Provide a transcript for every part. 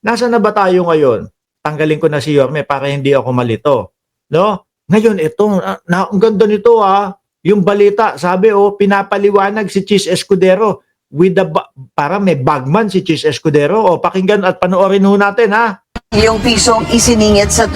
Nasaan na ba tayo ngayon? Tanggalin ko na si Yorme para hindi ako malito. No? Ngayon, ito, ang ganda nito yung balita, sabi pinapaliwanag si Chis Escudero with the para may bagman si Chis Escudero. Pakinggan at panoorin ho natin Yung pisong isiningit sa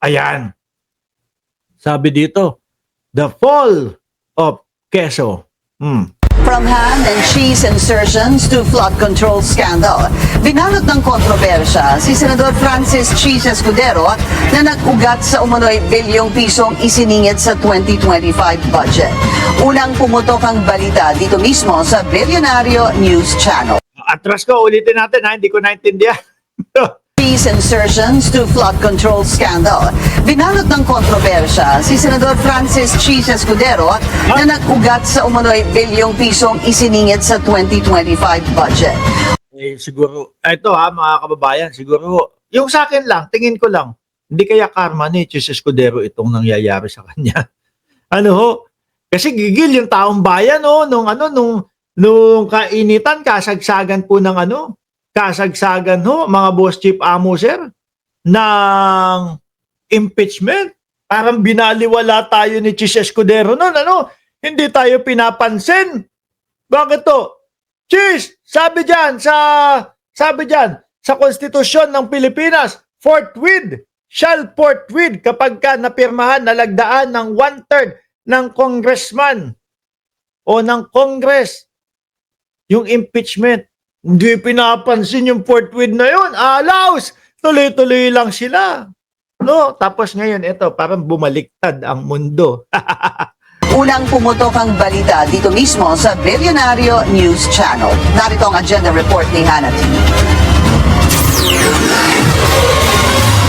Ayan. Sabi dito, the fall of Quezon. From ham and cheese insertions to flood control scandal. Binalot ng kontrobersya si Senador Francis Cheese Escudero na nag-ugat sa umano'y bilyong pisong isiningit sa 2025 budget. Unang pumutok ang balita dito mismo sa Bilyonaryo News Channel. Atras ko, ulitin natin hindi ko naintindihan. Cheese insertions to flood control scandal. Binalot ng kontrobersya si Senador Francis Cheese Escudero na nag-ugat sa umano'y bilyong pisong isiningit sa 2025 budget. Siguro, ito mga kababayan, siguro, yung sa akin lang, tingin ko lang, hindi kaya karma ni Cheese Escudero itong nangyayari sa kanya. Kasi gigil yung taong bayan, nung kainitan, kasagsagan po ng kasagsagan mga boss chief amo sir ng impeachment. Parang binaliwala tayo ni Chis Escudero noon, hindi tayo pinapansin. Bakit to? Chis, sabi diyan sa konstitusyon ng Pilipinas, forthwith shall forthwith kapag ka napirmahan, nalagdaan ng 1/3 ng congressman o ng Congress yung impeachment. Hindi pinapansin yung forthwith na yun. Alaus! Tuloy-tuloy lang sila. Tapos ngayon, ito, parang bumaliktad ang mundo. Unang pumutok ang balita dito mismo sa Bilyonaryo News Channel. Narito ang agenda report ni Hannah T.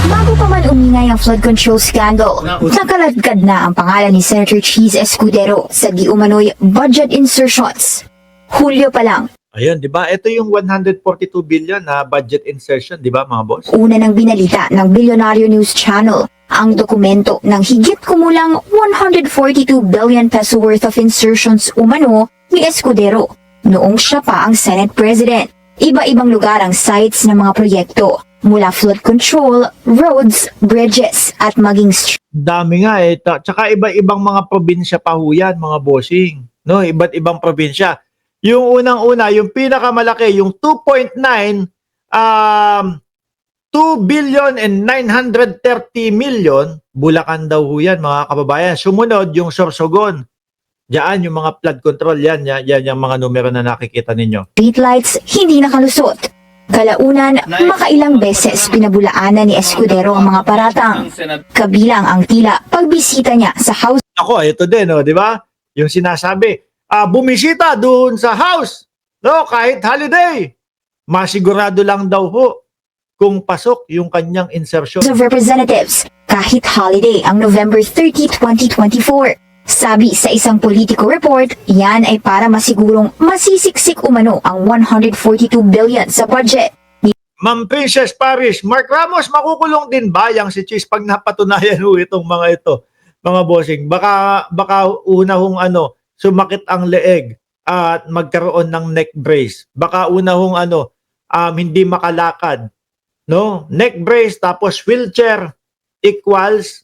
Bago pa man umingay ang flood control scandal, nakaladkad na ang pangalan ni Senator Cheese Escudero sa di umano'y budget insertions. Hulyo pa lang. Ayun, di ba? Ito yung 142 billion na budget insertion, di ba mga boss? Una ng binalita ng Bilyonaryo News Channel ang dokumento ng higit kumulang 142 billion peso worth of insertions umano ni Escudero noong siya pa ang Senate President. Iba-ibang lugar ang sites ng mga proyekto mula flood control, roads, bridges at maging dami nga tsaka iba-ibang mga probinsya pa ho yan, mga bossing. Iba't ibang probinsya. Yung unang-una, yung pinakamalaki, yung 2.9, 2 billion and 930 million, Bulacan daw ho yan, mga kababayan. Sumunod, yung Sorsogon. Diyan, yung mga flood control, yan yung mga numero na nakikita ninyo. Streetlights hindi nakalusot. Kalaunan, makailang beses pinabulaanan ni Escudero ang mga paratang. Kabilang ang tila pagbisita niya sa house. Ako, ito din, di ba? Yung sinasabi, bumisita doon sa house, kahit holiday. Masigurado lang daw ho kung pasok yung kanyang insertion. Of Representatives, kahit holiday ang November 30, 2024. Sabi sa isang Politico report, yan ay para masigurong masisiksik umano ang 142 billion sa budget. Ma'am Princess Paris, Mark Ramos, makukulong din ba yang si Cheese pag napatunayan ho itong mga ito, mga bossing? Baka una hong sumakit ang leeg at magkaroon ng neck brace. Baka una hong hindi makalakad. Neck brace tapos wheelchair equals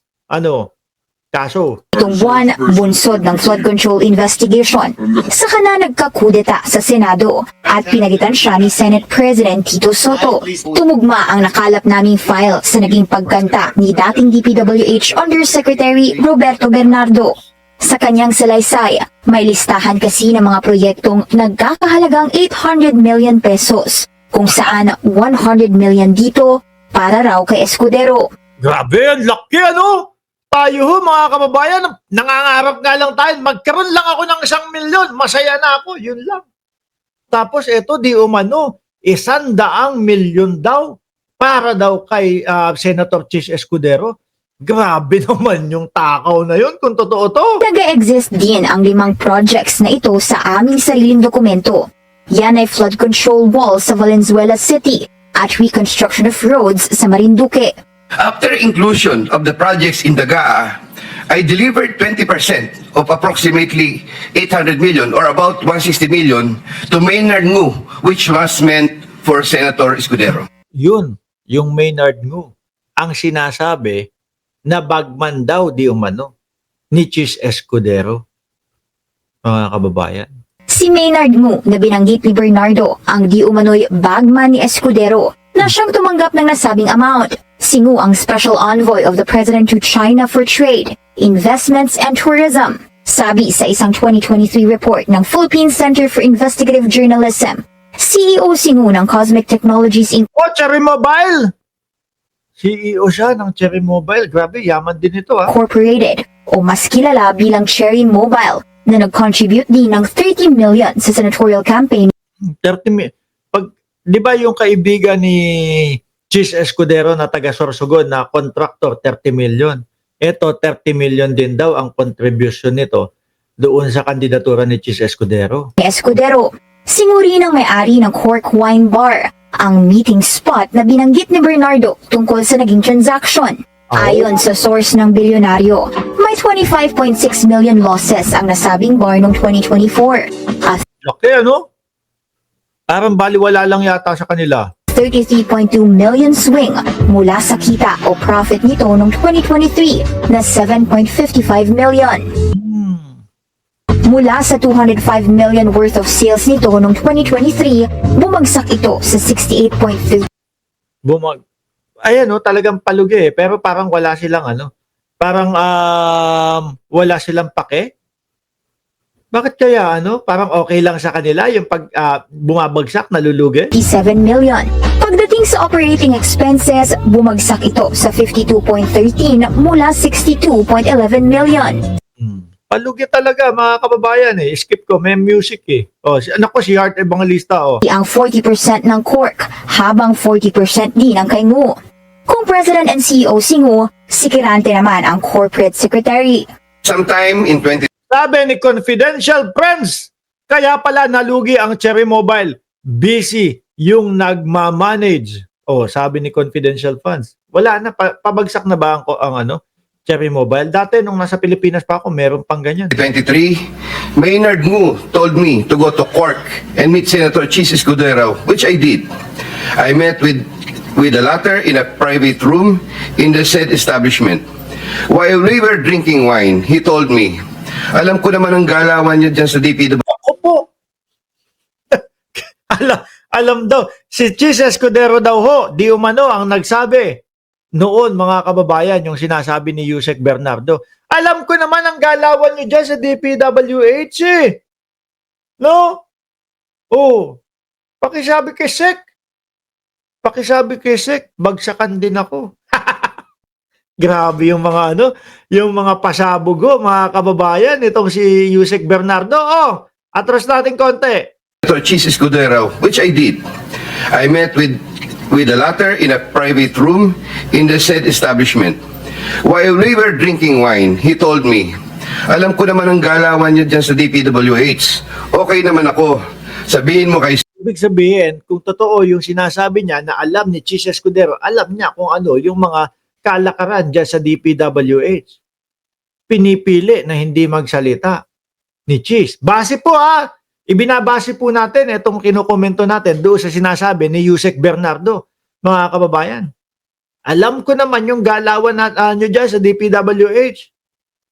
kaso. Itong buwan, bunsod ng flood control investigation. Saka na nagkakudeta sa Senado at pinalitan siya ni Senate President Tito Soto. Tumugma ang nakalap naming file sa naging pagkanta ni dating DPWH Undersecretary Roberto Bernardo. Sa kanyang salaysay, may listahan kasi ng mga proyektong nagkakahalagang 800 million pesos, kung saan 100 million dito para raw kay Escudero. Grabe, ang laki Tayo ho mga kababayan, nangangarap nga lang tayo, magkaroon lang ako ng 1 milyon, masaya na ako, yun lang. Tapos ito di umano, 100 milyon daw para daw kay Senator Chis Escudero. Grabe naman yung takaw na yun kung totoo to. Nag-exist din ang 5 projects na ito sa aming sariling dokumento. Yan ay flood control wall sa Valenzuela City at reconstruction of roads sa Marinduque. After inclusion of the projects in the GAA, I delivered 20% of approximately 800 million or about 160 million to Maynard Ngu, which was meant for Senator Escudero. Yun. yung Maynard Ngu, ang sinasabi na bagman daw di umano ni Chis Escudero, mga kababayan. Si Maynard Ngu na binanggit ni Bernardo ang di umano'y bagman ni Escudero na siyang tumanggap ng nasabing amount. Si Ngu ang Special Envoy of the President to China for Trade, Investments and Tourism. Sabi sa isang 2023 report ng Philippine Center for Investigative Journalism, CEO si Ngu ng Cosmic Technologies Inc. Oh, Cherry Mobile! CEO siya ng Cherry Mobile. Grabe, yaman din ito, ha? Incorporated o mas kilala bilang Cherry Mobile na nag-contribute din ng 30 million sa senatorial campaign 30 million. Pag, di ba yung kaibigan ni Chis Escudero na taga Sorsogon na contractor, 30 million. Ito, 30 million din daw ang contribution nito doon sa kandidatura ni Chis Escudero. ni Escudero. Si Ngu rin ang may-ari ng Cork Wine Bar, ang meeting spot na binanggit ni Bernardo tungkol sa naging transaction. Ayon sa source ng bilyonaryo, may 25.6 million losses ang nasabing bar noong 2024 at Laki, ano? Parang baliwala lang yata sa kanila. 33.2 million swing mula sa kita o profit nito noong 2023 na 7.55 million. Mula sa 205 million worth of sales nito noong 2023, bumagsak ito sa 68.3 Ayan, no, talagang palugi eh. Pero parang wala silang parang wala silang pake. Bakit kaya parang okay lang sa kanila yung pag bumabagsak, nalulugi? 7 million. Pagdating sa operating expenses, bumagsak ito sa 52.13 mula 62.11 million. Palugi talaga, mga kababayan eh. Skip ko, may music eh. Oh, anak ko si Heart Evangelista oh. Ang 40% ng Cork, habang 40% din ang kay Ngu. Kung President and CEO si Ngu, si Kirante naman ang Corporate Secretary. Sometime in 20 Sabi ni Confidential Friends, kaya pala nalugi ang Cherry Mobile. Busy yung nagmamanage. Oh, sabi ni Confidential Funds. Wala na, pabagsak na ba ang Cherry Mobile? Dati nung nasa Pilipinas pa ako, meron pang ganyan. 23, Maynard Ngu told me to go to Cork and meet Senator Chis Escudero, which I did. I met with the latter in a private room in the said establishment. While we were drinking wine, he told me, alam ko naman ang galawan niya dyan sa DPW. Ako po. alam daw, si Chis Escudero daw ho, di umano ang nagsabi. Noon, mga kababayan, yung sinasabi ni Yusek Bernardo, alam ko naman ang galawan nyo dyan sa DPWH eh. No? Oh, pakisabi kay Sek. Bagsakan din ako. Grabe yung mga yung mga pasabog mga kababayan, itong si Yusek Bernardo. Oh, atras natin konti. Senator Chis Escudero, which I did. I met with the latter in a private room in the said establishment. While we were drinking wine, he told me, alam ko naman ang galawan niya dyan sa DPWH. Okay naman ako. Sabihin mo kay Ibig sabihin, kung totoo yung sinasabi niya na alam ni Chis Escudero, alam niya kung yung mga kalakaran dyan sa DPWH. Pinipili na hindi magsalita ni Chis. Base po ibinabase po natin itong kinukomento natin doon sa sinasabi ni Yusek Bernardo, mga kababayan. Alam ko naman yung galawan nyo dyan sa DPWH.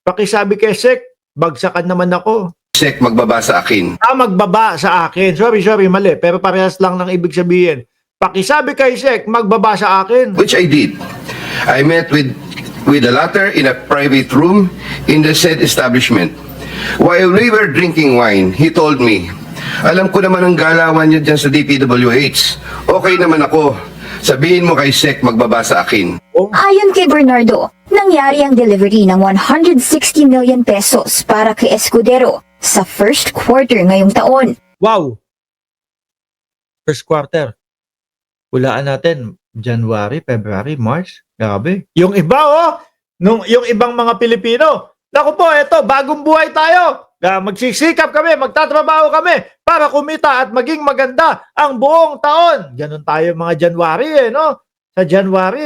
Pakisabi kay Sek, bagsakan naman ako. Sek magbaba sa akin. Magbaba sa akin. Sorry, mali. Pero parehas lang ng ibig sabihin. Pakisabi kay Sek, magbaba sa akin. Which I did. I met with the latter in a private room in the said establishment. While we were drinking wine, he told me, alam ko naman ang galawan niya dyan sa DPWH. Okay naman ako. Sabihin mo kay Sek magbaba sa akin. Ayon kay Bernardo, nangyari ang delivery ng 160 million pesos para kay Escudero sa first quarter ngayong taon. Wow! First quarter. Hulaan natin, January, February, March. Grabe. Yung iba, yung ibang mga Pilipino, naku po, eto, bagong buhay tayo. Magsisikap kami, magtatrabaho kami para kumita at maging maganda ang buong taon. Ganon tayo mga January Sa January,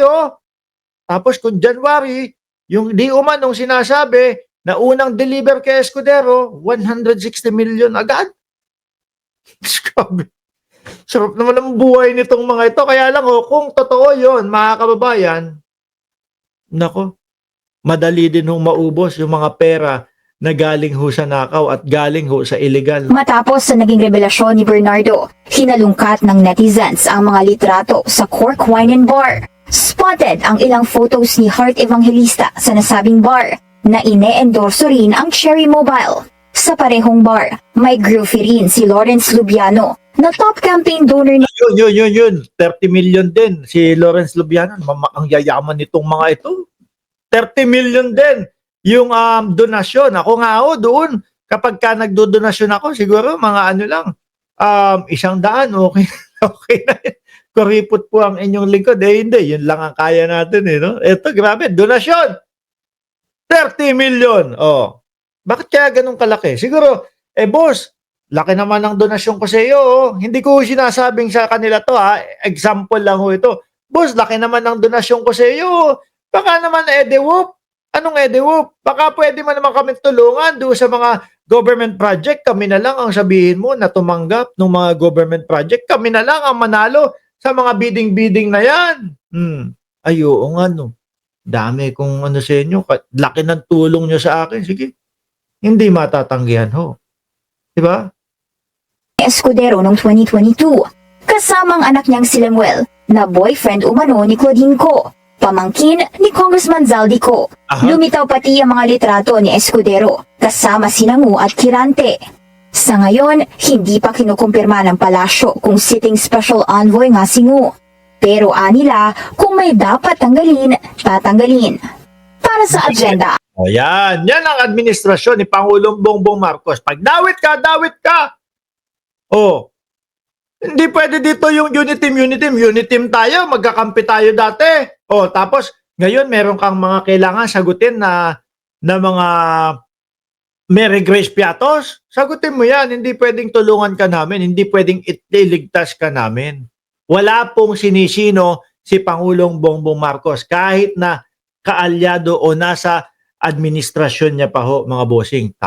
Tapos kung January, yung di umanong sinasabi na unang deliver kay Escudero, 160 million agad. Grabe. Sarap naman ang buhay nitong mga ito. Kaya lang kung totoo yon mga kababayan, nako, madali din hong maubos yung mga pera na galing ho sa nakaw at galing ho sa illegal. Matapos sa naging revelasyon ni Bernardo, hinalungkat ng netizens ang mga litrato sa Cork Wine and Bar. Spotted ang ilang photos ni Heart Evangelista sa nasabing bar na ine-endorso rin ang Cherry Mobile. Sa parehong bar, may groupie rin si Lawrence Lubiano na top campaign donor ni Yun. 30 million din. Si Lawrence Lubiano, ang yayaman nitong mga ito. 30 million din yung donasyon. Ako nga doon, kapag ka nagdodonasyon ako, siguro mga ano lang, 100, okay, okay na yun. Kuripot po ang inyong lingkod. Hindi, yun lang ang kaya natin. No? Ito, grabe, donasyon. 30 million. Oh. Bakit kaya ganun kalaki? Siguro, boss, laki naman ng donasyon ko sa iyo. Oh. Hindi ko sinasabing sa kanila to, ha. Example lang ho ito. Boss, laki naman ng donasyon ko sa iyo. Baka naman edewop. Anong edewop? Baka pwede man naman kami tulungan doon sa mga government project. Kami na lang ang sabihin mo na tumanggap ng mga government project. Kami na lang ang manalo sa mga bidding-bidding na yan. Ay, oo nga, no. Dami kung ano sa inyo. Laki ng tulong nyo sa akin. Sige. Hindi matatanggihan ho. Diba? Escudero noong 2022, kasama ang anak niyang si Lemuel na boyfriend umano ni Claudine Co, pamangkin ni Congressman Zaldi Co. Aha. Lumitaw pati ang mga litrato ni Escudero kasama si Nangu at Kirante. Sa ngayon, hindi pa kinukumpirma ng palasyo kung sitting special envoy nga si Ngu. Pero anila, kung may dapat tanggalin, tatanggalin. Para sa agenda, O yan. Yan ang administrasyon ni Pangulong Bongbong Marcos. Pag dawit ka. O, hindi pwede dito yung uniteam tayo. Magkakampi tayo dati. O, tapos ngayon meron kang mga kailangan sagutin na mga Mary Grace Piatos. Sagutin mo yan. Hindi pwedeng tulungan ka namin. Hindi pwedeng iligtas ka namin. Wala pong sinisino si Pangulong Bongbong Marcos kahit na kaalyado o nasa administrasyon niya pa ho, mga bossing.